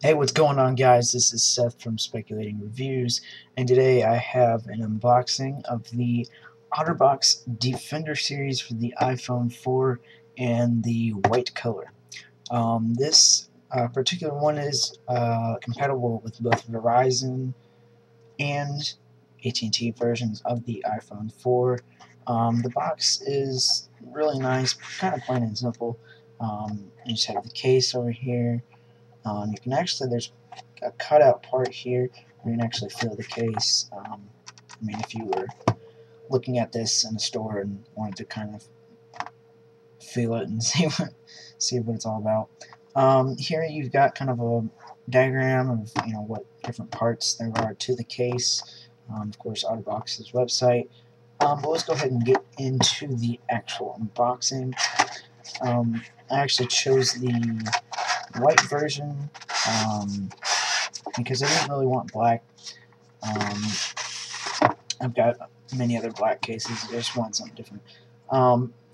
Hey, what's going on, guys? This is Seth from Speculating Reviews, and today I have an unboxing of the Otterbox Defender series for the iPhone 4 and the white color. This particular one is compatible with both Verizon and AT&T versions of the iPhone 4. The box is really nice, kind of plain and simple. You just have the case over here. You can actually, there's a cutout part here where you can actually feel the case. I mean, if you were looking at this in a store and wanted to kind of feel it and see what it's all about. Here you've got kind of a diagram of what different parts there are to the case. Of course, Otterbox's website. But let's go ahead and get into the actual unboxing. I actually chose the white version because I didn't really want black. I've got many other black cases. I just want something different.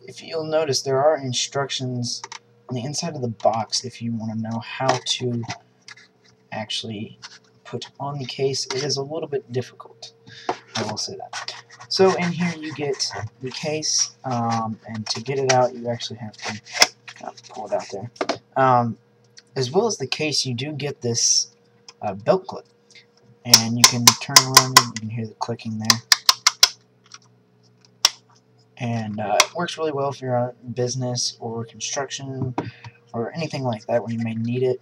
If you'll notice, there are instructions on the inside of the box if you want to know how to actually put on the case. It is a little bit difficult, I will say that. So in here you get the case, and to get it out you actually have to pull it out there. As well as the case, you do get this belt clip, and you can turn around and you can hear the clicking there. And it works really well if you're on business or construction or anything like that where you may need it.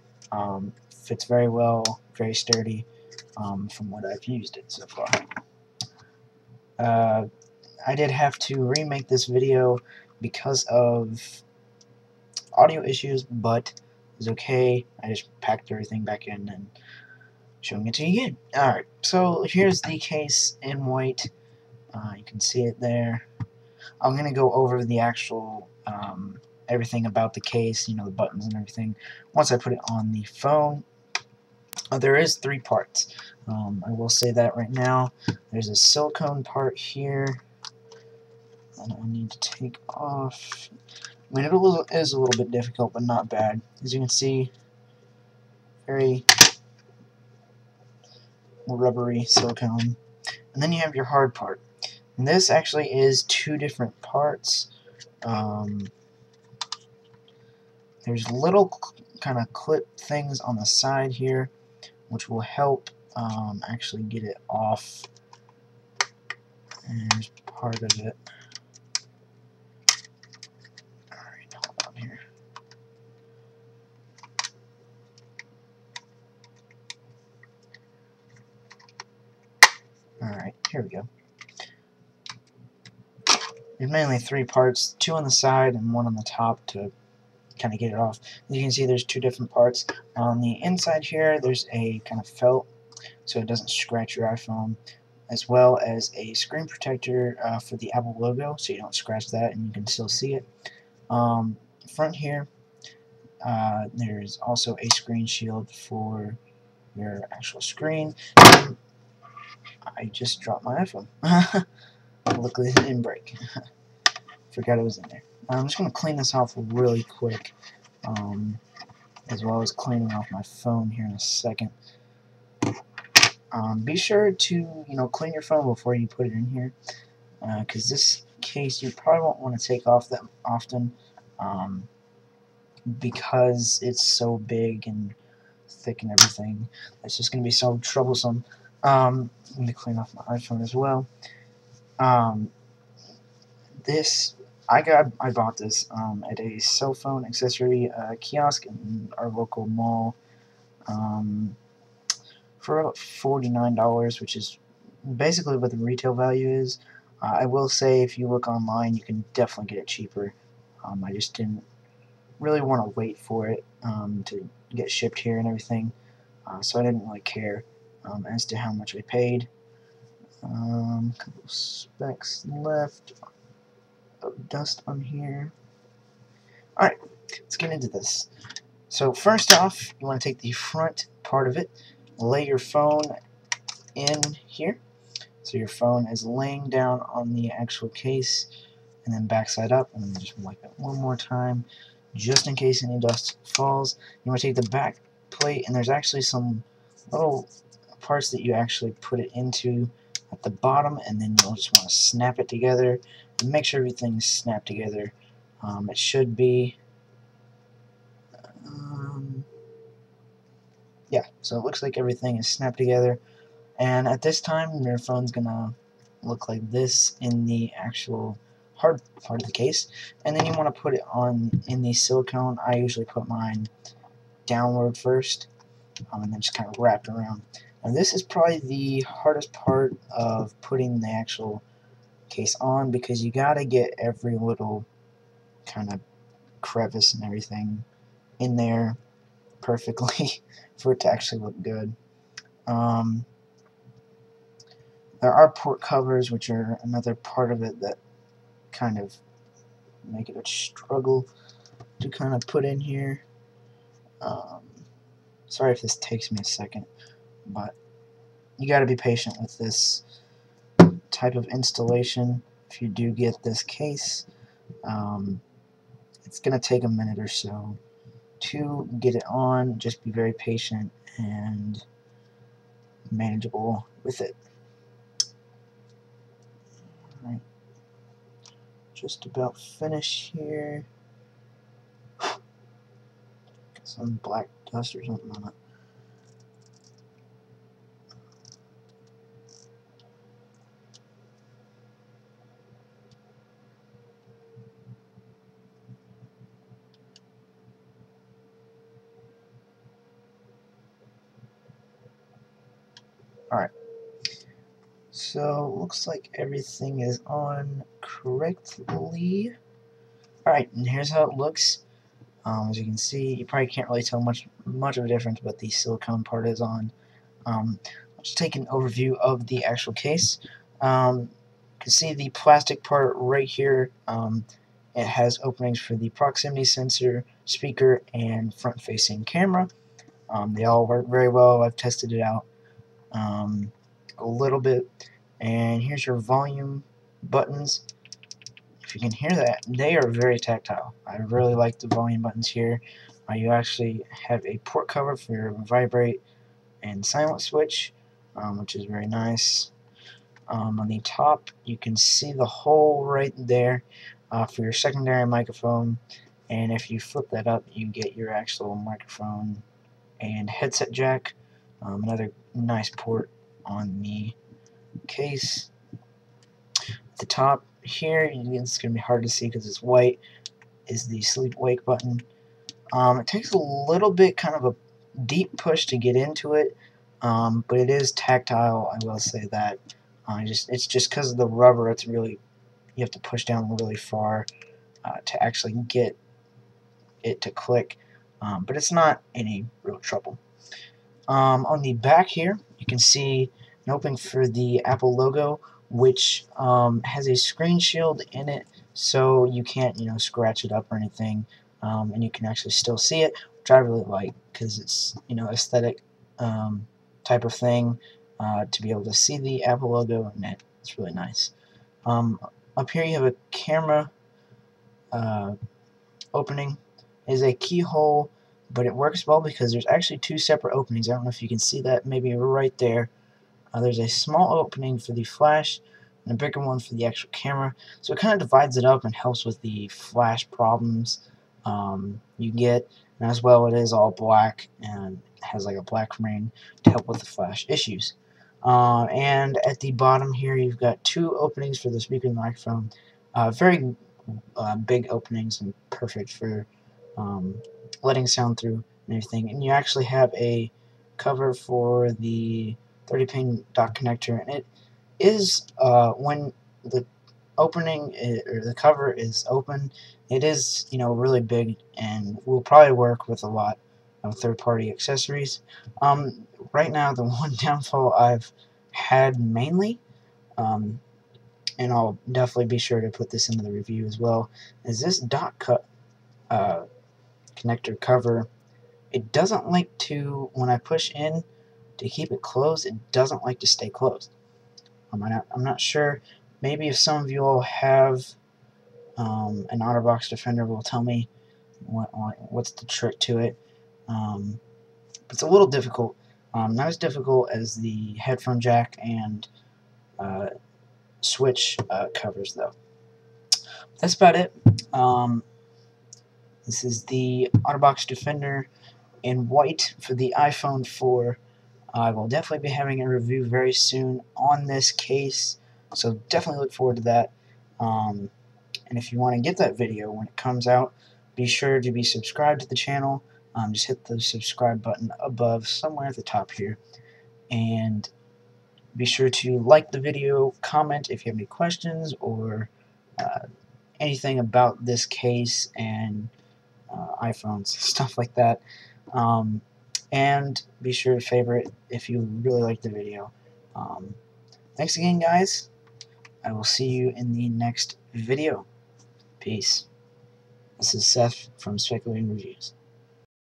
Fits very well, very sturdy, from what I've used it so far. I did have to remake this video because of audio issues, but it's okay. I just packed everything back in and showing it to you again. Alright, so here's the case in white. You can see it there. I'm going to go over the actual everything about the case, the buttons and everything, once I put it on the phone. There is 3 parts. I will say that right now. There's a silicone part here that I need to take off. I mean, it is a little bit difficult, but not bad. As you can see, very rubbery silicone. And then you have your hard part. And this actually is 2 different parts. There's little kind of clip things on the side here, which will help actually get it off. And there's part of it. Alright, hold on here. Alright, here we go. There's mainly 3 parts, 2 on the side and 1 on the top to kind of get it off. As you can see, there's 2 different parts. On the inside here, there's a kind of felt so it doesn't scratch your iPhone, as well as a screen protector for the Apple logo, so you don't scratch that and you can still see it. Front here, there's also a screen shield for your actual screen. I just dropped my iPhone. Luckily it didn't break. Forgot it was in there. I'm just going to clean this off really quick, as well as cleaning off my phone here in a second. Be sure to clean your phone before you put it in here, because this case you probably won't want to take off that often, because it's so big and thick and everything. It's just going to be so troublesome. I'm going to clean off my iPhone as well. I bought this at a cell phone accessory kiosk in our local mall for about $49, which is basically what the retail value is. I will say if you look online, you can definitely get it cheaper. I just didn't really want to wait for it to get shipped here and everything, so I didn't really care as to how much I paid. A couple specs left of dust on here. Alright, let's get into this. So first off, you want to take the front part of it, lay your phone in here. So your phone is laying down on the actual case, and then backside up, and then just wipe it one more time, just in case any dust falls. You want to take the back plate, and there's actually some little parts that you actually put it into at the bottom, and then you'll just want to snap it together and make sure everything's snapped together. It should be yeah, so it looks like everything is snapped together, and at this time your phone's gonna look like this in the actual hard part of the case, and then you want to put it on in the silicone. I usually put mine downward first, and then just kind of wrap it around. And this is probably the hardest part of putting the actual case on, because you gotta get every little kind of crevice and everything in there perfectly for it to actually look good. There are port covers, which are another part of it that kind of make it a struggle to kind of put in here. Sorry if this takes me a second, but you got to be patient with this type of installation. If you do get this case, it's going to take a minute or so to get it on. Just be very patient and manageable with it. Alright, just about finished here. Some black dust or something on it. Alright, so looks like everything is on correctly. Alright, and here's how it looks. As you can see, you probably can't really tell much of a difference, but the silicone part is on. Let's take an overview of the actual case. You can see the plastic part right here. It has openings for the proximity sensor, speaker, and front-facing camera. They all work very well. I've tested it out a little bit. And here's your volume buttons. If you can hear that, they are very tactile. I really like the volume buttons here. You actually have a port cover for your vibrate and silent switch, which is very nice. On the top, you can see the hole right there for your secondary microphone, and if you flip that up, you get your actual microphone and headset jack. Another nice port on the case. At the top here, it's going to be hard to see because it's white, is the sleep wake button. It takes a little bit kind of a deep push to get into it, but it is tactile, I will say that. It's just because of the rubber, it's really, you have to push down really far to actually get it to click, but it's not any real trouble. On the back here, you can see an opening for the Apple logo, which has a screen shield in it, so you can't, scratch it up or anything, and you can actually still see it, which I really like because it's, aesthetic type of thing to be able to see the Apple logo, and it's really nice. Up here you have a camera opening. It is a keyhole, but it works well because there's actually two separate openings. I don't know if you can see that, maybe right there. There's a small opening for the flash and a bigger one for the actual camera, so it kind of divides it up and helps with the flash problems you get, and as well it is all black and has like a black ring to help with the flash issues. And at the bottom here you've got two openings for the speaker and the microphone, very big openings and perfect for letting sound through and everything. And you actually have a cover for the 30-pin dock connector, and it is when the opening or the cover is open, it is really big and will probably work with a lot of third-party accessories. Right now, the one downfall I've had mainly, and I'll definitely be sure to put this into the review as well, is this dock cut connector cover. It doesn't like to, when I push in to keep it closed, it doesn't like to stay closed. I'm not sure. Maybe if some of you all have an Otterbox Defender, will tell me what's the trick to it. It's a little difficult, not as difficult as the headphone jack and switch covers, though. That's about it. This is the Otterbox Defender in white for the iPhone 4. I will definitely be having a review very soon on this case, so definitely look forward to that. And if you want to get that video when it comes out, be sure to be subscribed to the channel. Just hit the subscribe button above, somewhere at the top here. And be sure to like the video, comment if you have any questions or anything about this case and iPhones, stuff like that. And be sure to favorite if you really like the video. Thanks again, guys. I will see you in the next video. Peace. This is Seth from Speculating Reviews.